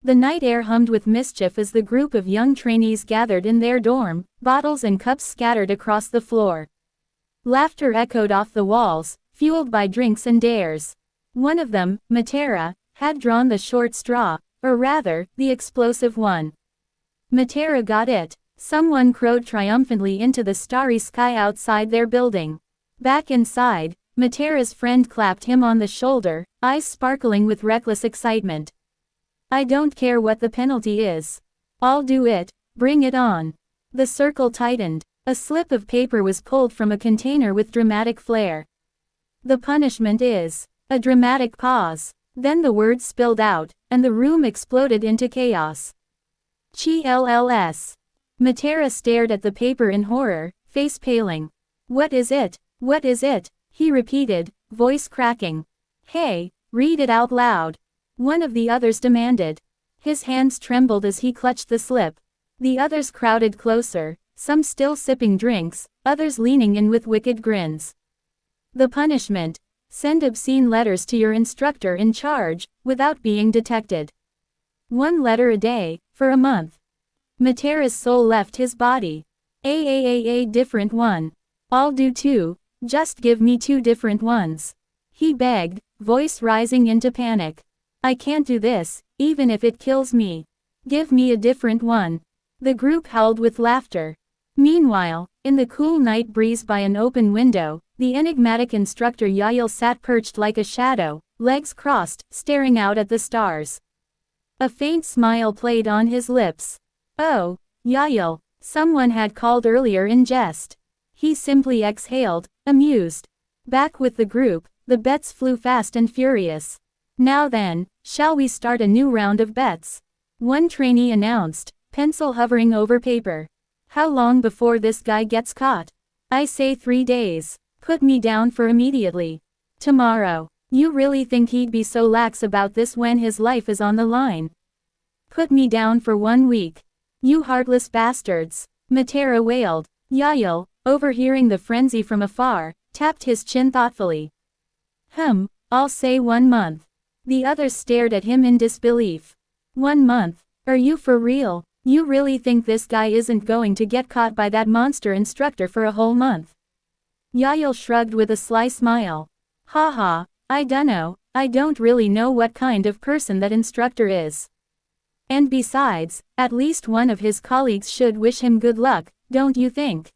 The night air hummed with mischief as the group of young trainees gathered in their dorm, bottles and cups scattered across the floor. Laughter echoed off the walls, fueled by drinks and dares. One of them, Matera, had drawn the short straw, or rather, the explosive one. Matera got it. Someone crowed triumphantly into the starry sky outside their building. Back inside, Matera's friend clapped him on the shoulder, eyes sparkling with reckless excitement. I don't care what the penalty is. I'll do it, bring it on. The circle tightened. A slip of paper was pulled from a container with dramatic flair. The punishment is. A dramatic pause. Then the words spilled out, and the room exploded into chaos. Chills. Matera stared at the paper in horror, face paling. What is it? What is it? He repeated, voice cracking. Hey, read it out loud. One of the others demanded. His hands trembled as he clutched the slip. The others crowded closer, some still sipping drinks, others leaning in with wicked grins. The punishment: send obscene letters to your instructor in charge, without being detected. 1 letter a day, for a month. Matera's soul left his body. A different one. I'll do 2, just give me 2 different ones. He begged, voice rising into panic. I can't do this, even if it kills me. Give me a different one. The group howled with laughter. Meanwhile, in the cool night breeze by an open window, the enigmatic instructor Yael sat perched like a shadow, legs crossed, staring out at the stars. A faint smile played on his lips. Oh, Yael, someone had called earlier in jest. He simply exhaled, amused. Back with the group, the bets flew fast and furious. Now then, shall we start a new round of bets? One trainee announced, pencil hovering over paper. How long before this guy gets caught? I say 3 days. Put me down for immediately. Tomorrow. You really think he'd be so lax about this when his life is on the line? Put me down for 1 week. You heartless bastards. Matera wailed. Yael, overhearing the frenzy from afar, tapped his chin thoughtfully. I'll say 1 month. The others stared at him in disbelief. 1 month? Are you for real? You really think this guy isn't going to get caught by that monster instructor for a whole month? Yael shrugged with a sly smile. Haha, I dunno, I don't really know what kind of person that instructor is. And besides, at least one of his colleagues should wish him good luck, don't you think?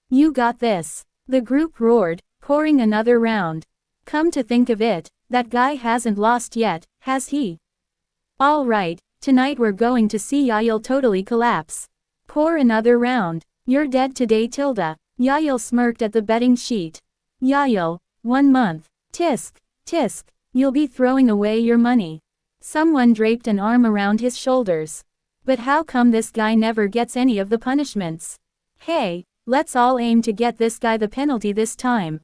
You got this. The group roared, pouring another round. Come to think of it, that guy hasn't lost yet, has he? All right, tonight we're going to see Yael totally collapse. Pour another round. You're dead today, Tilda. Yael smirked at the betting sheet. Yael, 1 month. Tisk, tisk, you'll be throwing away your money. Someone draped an arm around his shoulders. But how come this guy never gets any of the punishments? Hey, let's all aim to get this guy the penalty this time.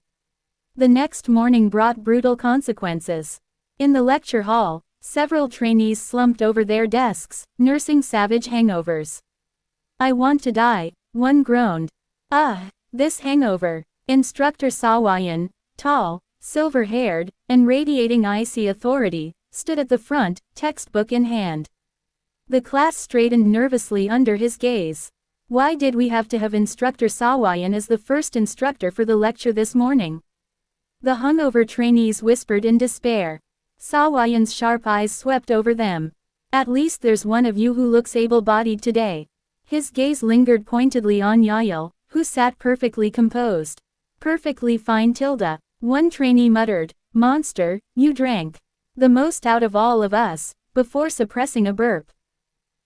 The next morning brought brutal consequences. In the lecture hall, several trainees slumped over their desks, nursing savage hangovers. I want to die, one groaned. This hangover. Instructor Sawayan, tall, silver-haired, and radiating icy authority, stood at the front, textbook in hand. The class straightened nervously under his gaze. Why did we have to have Instructor Sawayan as the first instructor for the lecture this morning? The hungover trainees whispered in despair. Sawayan's sharp eyes swept over them. At least there's one of you who looks able-bodied today. His gaze lingered pointedly on Yael, who sat perfectly composed. Perfectly fine, Tilda. One trainee muttered, monster, you drank the most out of all of us, before suppressing a burp.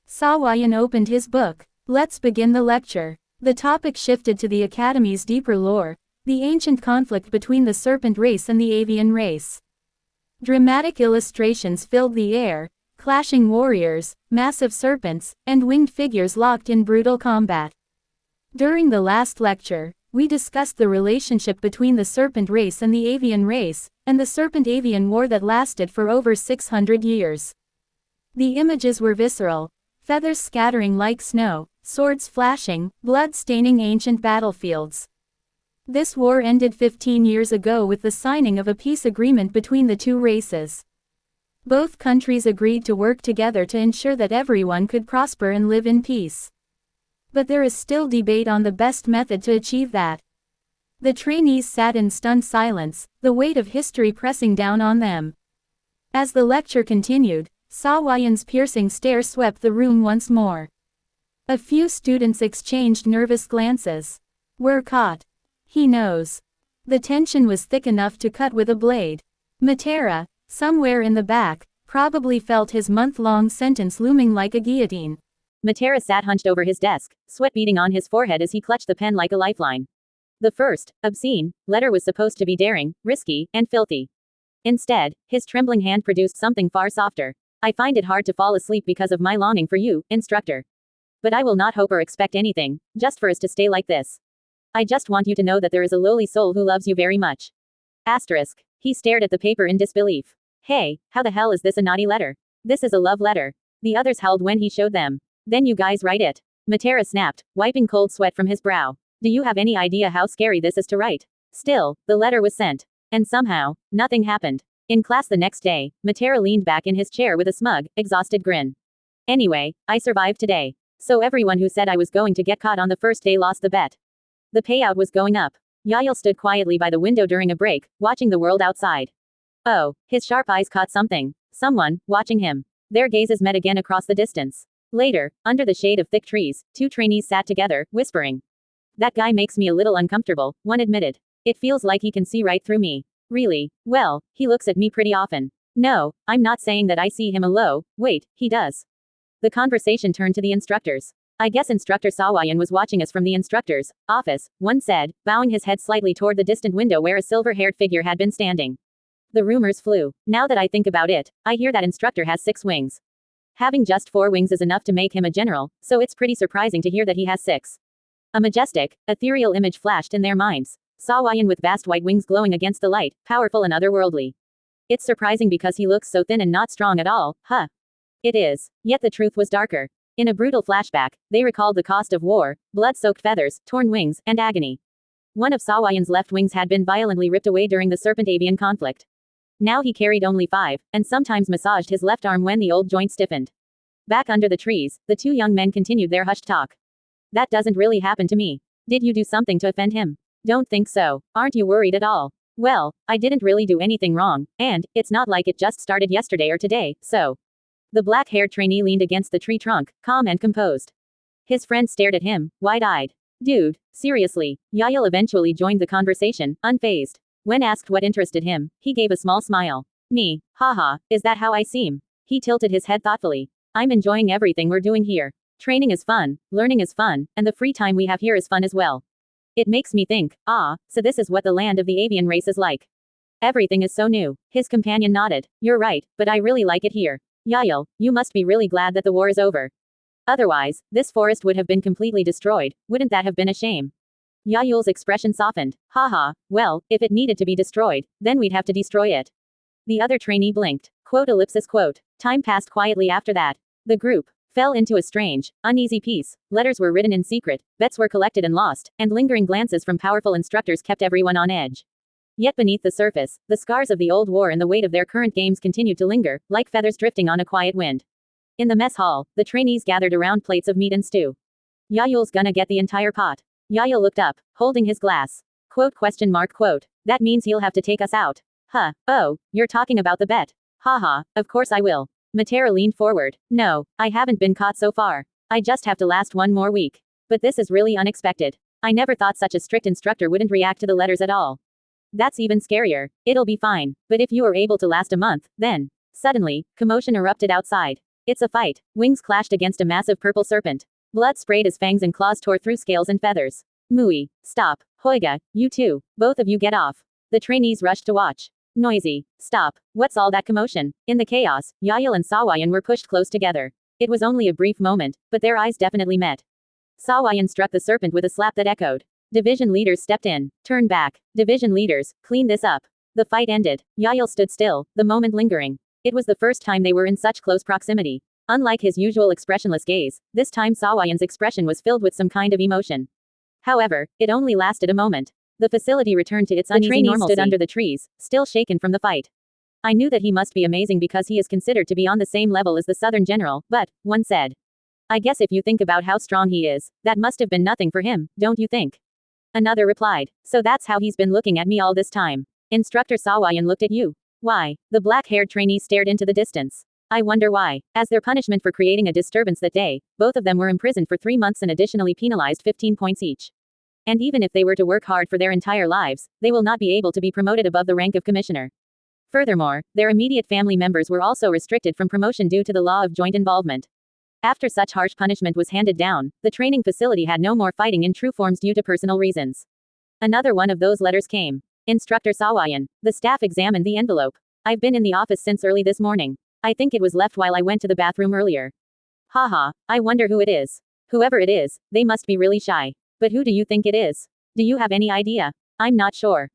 Sawayan opened his book. Let's begin the lecture. The topic shifted to the Academy's deeper lore, the ancient conflict between the serpent race and the avian race. Dramatic illustrations filled the air, clashing warriors, massive serpents, and winged figures locked in brutal combat. During the last lecture, we discussed the relationship between the serpent race and the avian race, and the serpent-avian war that lasted for over 600 years. The images were visceral, feathers scattering like snow, swords flashing, blood staining ancient battlefields. This war ended 15 years ago with the signing of a peace agreement between the two races. Both countries agreed to work together to ensure that everyone could prosper and live in peace. But there is still debate on the best method to achieve that. The trainees sat in stunned silence, the weight of history pressing down on them. As the lecture continued, Sawayan's piercing stare swept the room once more. A few students exchanged nervous glances. We're caught. He knows. The tension was thick enough to cut with a blade. Matera, somewhere in the back, probably felt his month-long sentence looming like a guillotine. Matera sat hunched over his desk, sweat beading on his forehead as he clutched the pen like a lifeline. The first, obscene, letter was supposed to be daring, risky, and filthy. Instead, his trembling hand produced something far softer. I find it hard to fall asleep because of my longing for you, instructor. But I will not hope or expect anything, just for us to stay like this. I just want you to know that there is a lowly soul who loves you very much. Asterisk. He stared at the paper in disbelief. Hey, how the hell is this a naughty letter? This is a love letter. The others howled when he showed them. Then you guys write it. Matera snapped, wiping cold sweat from his brow. Do you have any idea how scary this is to write? Still, the letter was sent. And somehow, nothing happened. In class the next day, Matera leaned back in his chair with a smug, exhausted grin. Anyway, I survived today. So everyone who said I was going to get caught on the first day lost the bet. The payout was going up. Yael stood quietly by the window during a break, watching the world outside. Oh, his sharp eyes caught something. Someone, watching him. Their gazes met again across the distance. Later, under the shade of thick trees, two trainees sat together, whispering. That guy makes me a little uncomfortable, one admitted. It feels like he can see right through me. Really? Well, he looks at me pretty often. No, I'm not saying that I see him alone. Wait, he does. The conversation turned to the instructors. I guess Instructor Sawayan was watching us from the instructor's office, one said, bowing his head slightly toward the distant window where a silver-haired figure had been standing. The rumors flew. Now that I think about it, I hear that instructor has 6 wings. Having just 4 wings is enough to make him a general, so it's pretty surprising to hear that he has 6. A majestic, ethereal image flashed in their minds. Sawayan with vast white wings glowing against the light, powerful and otherworldly. It's surprising because he looks so thin and not strong at all, huh? It is. Yet the truth was darker. In a brutal flashback, they recalled the cost of war, blood-soaked feathers, torn wings, and agony. One of Sawayan's left wings had been violently ripped away during the Serpent-Avian conflict. Now he carried only 5, and sometimes massaged his left arm when the old joint stiffened. Back under the trees, the 2 young men continued their hushed talk. That doesn't really happen to me. Did you do something to offend him? Don't think so. Aren't you worried at all? Well, I didn't really do anything wrong, and it's not like it just started yesterday or today, so. The black-haired trainee leaned against the tree trunk, calm and composed. His friend stared at him, wide-eyed. Dude, seriously. Yael eventually joined the conversation, unfazed. When asked what interested him, he gave a small smile. Me, haha, is that how I seem? He tilted his head thoughtfully. I'm enjoying everything we're doing here. Training is fun, learning is fun, and the free time we have here is fun as well. It makes me think, so this is what the land of the avian race is like. Everything is so new. His companion nodded. You're right, but I really like it here. Yael, you must be really glad that the war is over. Otherwise, this forest would have been completely destroyed. Wouldn't that have been a shame? Yael's expression softened. Haha, well, if it needed to be destroyed, then we'd have to destroy it. The other trainee blinked. Quote. Time passed quietly after that. The group fell into a strange, uneasy peace. Letters were written in secret, bets were collected and lost, and lingering glances from powerful instructors kept everyone on edge. Yet beneath the surface, the scars of the old war and the weight of their current games continued to linger, like feathers drifting on a quiet wind. In the mess hall, the trainees gathered around plates of meat and stew. Yael's gonna get the entire pot. Yael looked up, holding his glass. Quote. That means he'll have to take us out. Huh, oh, you're talking about the bet. Haha, of course I will. Matera leaned forward. No, I haven't been caught so far. I just have to last 1 more week. But this is really unexpected. I never thought such a strict instructor wouldn't react to the letters at all. That's even scarier. It'll be fine. But if you are able to last a month, then. Suddenly, commotion erupted outside. It's a fight. Wings clashed against a massive purple serpent. Blood sprayed as fangs and claws tore through scales and feathers. Mui, stop. Hoiga, you too. Both of you get off. The trainees rushed to watch. Noisy. Stop. What's all that commotion? In the chaos, Yael and Sawayan were pushed close together. It was only a brief moment, but their eyes definitely met. Sawayan struck the serpent with a slap that echoed. Division leaders stepped in. Turn back. Division leaders, clean this up. The fight ended. Yael stood still, the moment lingering. It was the first time they were in such close proximity. Unlike his usual expressionless gaze, this time Sawayan's expression was filled with some kind of emotion. However, it only lasted a moment. The facility returned to its uneasy normalcy. The trainees stood under the trees, still shaken from the fight. I knew that he must be amazing because he is considered to be on the same level as the Southern General, but, one said. I guess if you think about how strong he is, that must have been nothing for him, don't you think? Another replied. So that's how he's been looking at me all this time. Instructor Sawayan looked at you. Why? The black-haired trainee stared into the distance. I wonder why. As their punishment for creating a disturbance that day, both of them were imprisoned for 3 months and additionally penalized 15 points each. And even if they were to work hard for their entire lives, they will not be able to be promoted above the rank of commissioner. Furthermore, their immediate family members were also restricted from promotion due to the law of joint involvement. After such harsh punishment was handed down, the training facility had no more fighting in true forms due to personal reasons. Another one of those letters came. Instructor Sawayan. The staff examined the envelope. I've been in the office since early this morning. I think it was left while I went to the bathroom earlier. Haha, I wonder who it is. Whoever it is, they must be really shy. But who do you think it is? Do you have any idea? I'm not sure.